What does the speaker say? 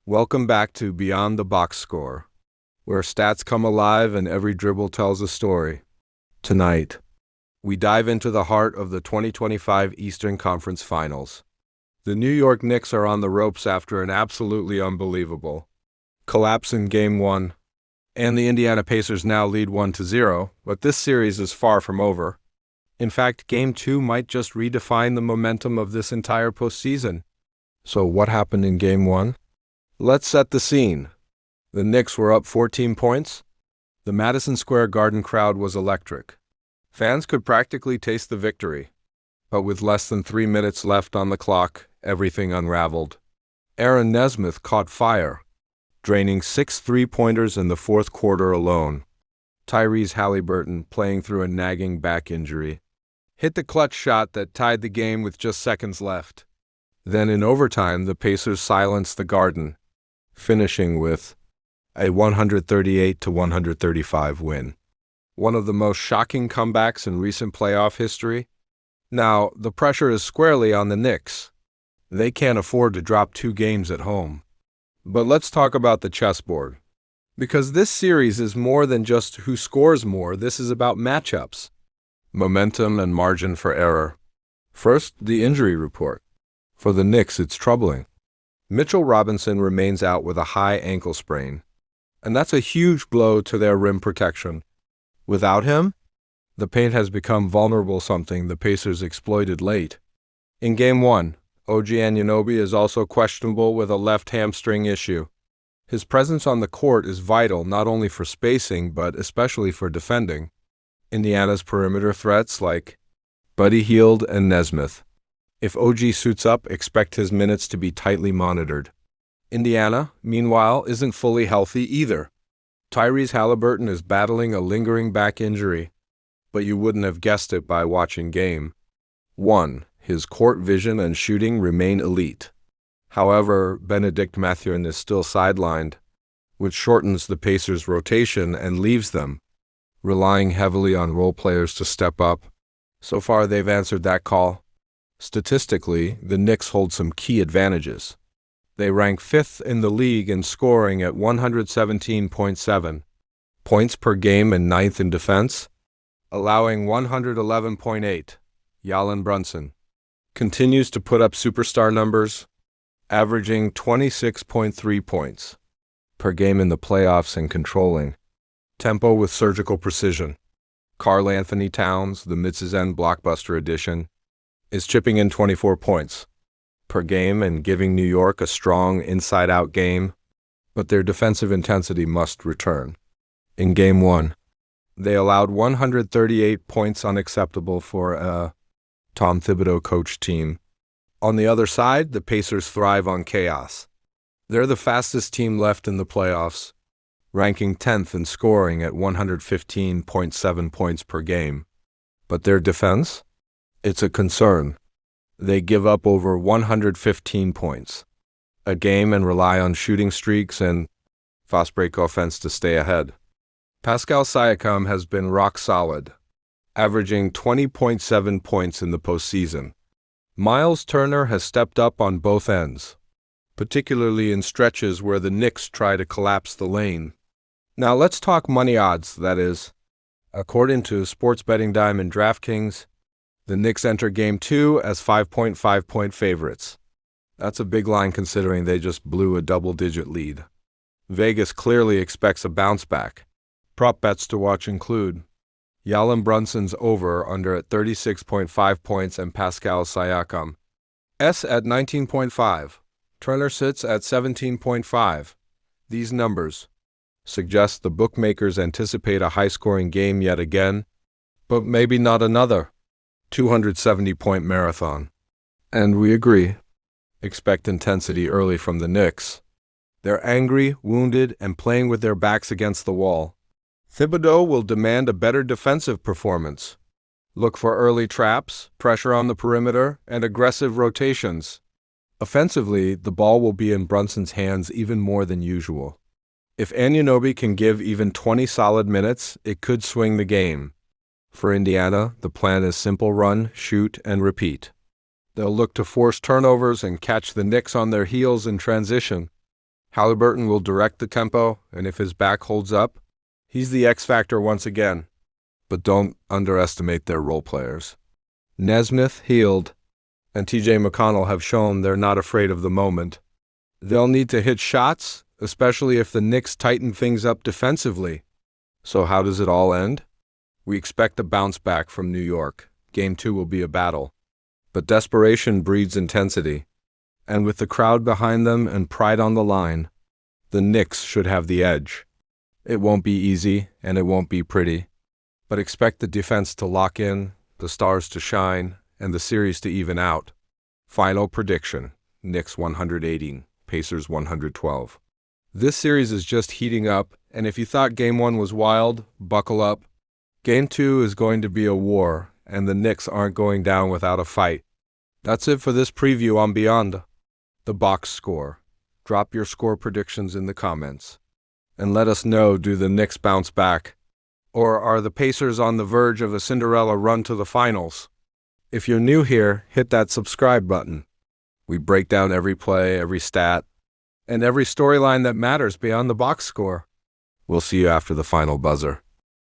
Welcome back to Beyond the Box Score, where stats come alive and every dribble tells a story. Tonight, we dive into the heart of the 2025 Eastern Conference Finals. The New York Knicks are on the ropes after an absolutely unbelievable collapse in Game 1, and the Indiana Pacers now lead 1-0, but this series is far from over. In fact, Game 2 might just redefine the momentum of this entire postseason. So what happened in Game 1? Let's set the scene. The Knicks were up 14 points. The Madison Square Garden crowd was electric. Fans could practically taste the victory. But with less than 3 minutes left on the clock, everything unraveled. Aaron Nesmith caught fire, draining 6 three-pointers in the fourth quarter alone. Tyrese Haliburton, playing through a nagging back injury, hit the clutch shot that tied the game with just seconds left. Then in overtime, the Pacers silenced the Garden, finishing with a 138-135 win. One of the most shocking comebacks in recent playoff history. Now, the pressure is squarely on the Knicks. They can't afford to drop 2 games at home. But let's talk about the chessboard. Because this series is more than just who scores more, this is about matchups, momentum, and margin for error. First, the injury report. For the Knicks, it's troubling. Mitchell Robinson remains out with a high ankle sprain, and that's a huge blow to their rim protection. Without him, the paint has become vulnerable, something the Pacers exploited late. In Game 1, OG Anunoby is also questionable with a left hamstring issue. His presence on the court is vital not only for spacing but especially for defending Indiana's perimeter threats like Buddy Hield and Nesmith. If OG suits up, expect his minutes to be tightly monitored. Indiana, meanwhile, isn't fully healthy either. Tyrese Haliburton is battling a lingering back injury, but you wouldn't have guessed it by watching Game 1. His court vision and shooting remain elite. However, Benedict Mathurin is still sidelined, which shortens the Pacers' rotation and leaves them relying heavily on role players to step up. So far, they've answered that call. Statistically, the Knicks hold some key advantages. They rank 5th in the league in scoring at 117.7 points per game and 9th in defense, allowing 111.8. Jalen Brunson continues to put up superstar numbers, averaging 26.3 points per game in the playoffs and controlling tempo with surgical precision. Karl Anthony Towns, the mid-season blockbuster edition, is chipping in 24 points per game and giving New York a strong inside-out game, but their defensive intensity must return. In Game 1, they allowed 138 points, unacceptable for a Tom Thibodeau-coached team. On the other side, the Pacers thrive on chaos. They're the fastest team left in the playoffs, ranking 10th in scoring at 115.7 points per game. But their defense? It's a concern. They give up over 115 points a game and rely on shooting streaks and fast break offense to stay ahead. Pascal Siakam has been rock solid, averaging 20.7 points in the postseason. Miles Turner has stepped up on both ends, particularly in stretches where the Knicks try to collapse the lane. Now let's talk money odds, that is. According to Sports Betting Dime and DraftKings, the Knicks enter Game 2 as 5.5-point favorites. That's a big line considering they just blew a double-digit lead. Vegas clearly expects a bounce back. Prop bets to watch include Jalen Brunson's over/under at 36.5 points and Pascal Siakam S at 19.5. Turner sits at 17.5. These numbers suggest the bookmakers anticipate a high-scoring game yet again, but maybe not another 270-point marathon. And we agree. Expect intensity early from the Knicks. They're angry, wounded, and playing with their backs against the wall. Thibodeau will demand a better defensive performance. Look for early traps, pressure on the perimeter, and aggressive rotations. Offensively, the ball will be in Brunson's hands even more than usual. If Anunoby can give even 20 solid minutes, it could swing the game. For Indiana, the plan is simple: run, shoot, and repeat. They'll look to force turnovers and catch the Knicks on their heels in transition. Haliburton will direct the tempo, and if his back holds up, he's the X factor once again. But don't underestimate their role players. Nesmith, Hield, and TJ McConnell have shown they're not afraid of the moment. They'll need to hit shots, especially if the Knicks tighten things up defensively. So how does it all end? We expect a bounce back from New York. Game 2 will be a battle. But desperation breeds intensity. And with the crowd behind them and pride on the line, the Knicks should have the edge. It won't be easy, and it won't be pretty. But expect the defense to lock in, the stars to shine, and the series to even out. Final prediction: Knicks 118, Pacers 112. This series is just heating up, and if you thought Game 1 was wild, buckle up. Game 2 is going to be a war, and the Knicks aren't going down without a fight. That's it for this preview on Beyond the Box Score. Drop your score predictions in the comments. And let us know, do the Knicks bounce back? Or are the Pacers on the verge of a Cinderella run to the finals? If you're new here, hit that subscribe button. We break down every play, every stat, and every storyline that matters beyond the box score. We'll see you after the final buzzer.